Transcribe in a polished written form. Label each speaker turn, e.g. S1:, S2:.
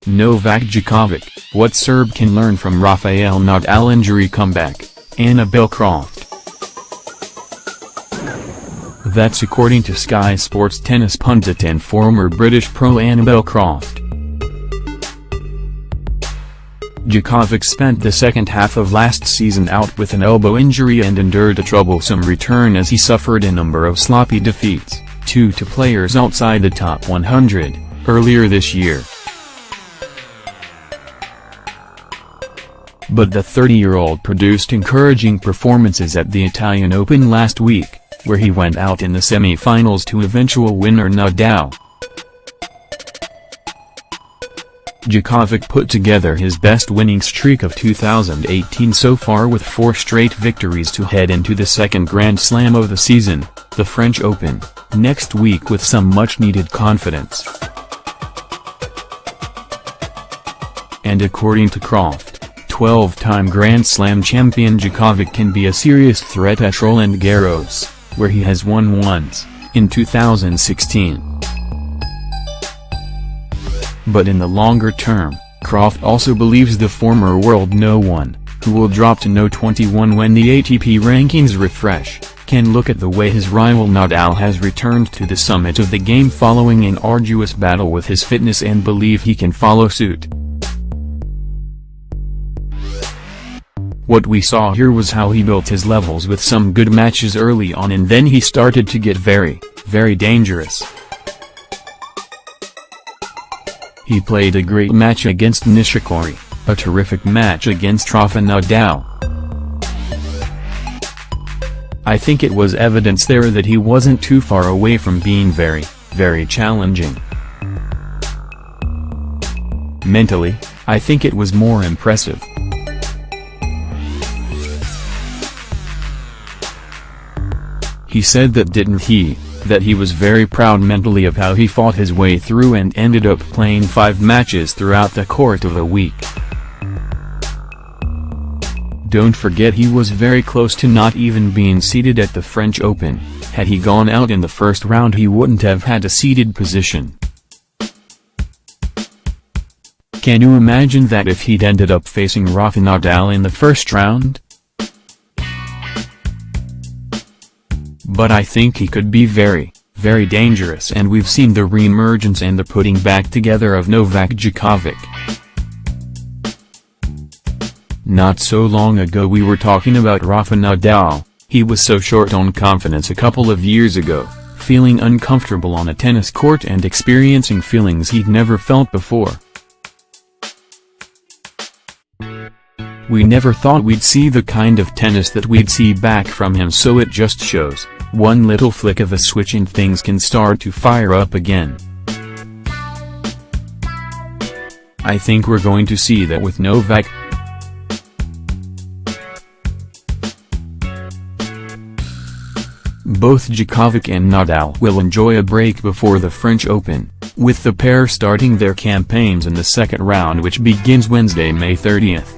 S1: Novak Djokovic, what Serb can learn from Rafael Nadal injury comeback, Annabel Croft. That's according to Sky Sports tennis pundit and former British pro Annabel Croft. Djokovic spent the second half of last season out with an elbow injury and endured a troublesome return as he suffered a number of sloppy defeats, 2 to players outside the top 100, earlier this year. But the 30-year-old produced encouraging performances at the Italian Open last week, where he went out in the semi-finals to eventual winner Nadal. Djokovic put together his best winning streak of 2018 so far with 4 straight victories to head into the second Grand Slam of the season, the French Open, next week with some much-needed confidence. And according to Croft, 12-time Grand Slam champion Djokovic can be a serious threat at Roland Garros, where he has won once, in 2016. But in the longer term, Croft also believes the former world No. 1, who will drop to No. 21 when the ATP rankings refresh, can look at the way his rival Nadal has returned to the summit of the game following an arduous battle with his fitness and believe he can follow suit. What we saw here was how he built his levels with some good matches early on and then he started to get very, very dangerous. He played a great match against Nishikori, a terrific match against Rafael Nadal. I think it was evidence there that he wasn't too far away from being very, very challenging. Mentally, I think it was more impressive. He said that he was very proud mentally of how he fought his way through and ended up playing 5 matches throughout the course of a week. Don't forget he was very close to not even being seeded at the French Open. Had he gone out in the first round he wouldn't have had a seeded position. Can you imagine that if he'd ended up facing Rafael Nadal in the first round? But I think he could be very, very dangerous and we've seen the re-emergence and the putting back together of Novak Djokovic. Not so long ago we were talking about Rafael Nadal. He was so short on confidence a couple of years ago, feeling uncomfortable on a tennis court and experiencing feelings he'd never felt before. We never thought we'd see the kind of tennis that we'd see back from him, so it just shows, one little flick of a switch and things can start to fire up again. I think we're going to see that with Novak. Both Djokovic and Nadal will enjoy a break before the French Open, with the pair starting their campaigns in the second round which begins Wednesday, May 30th.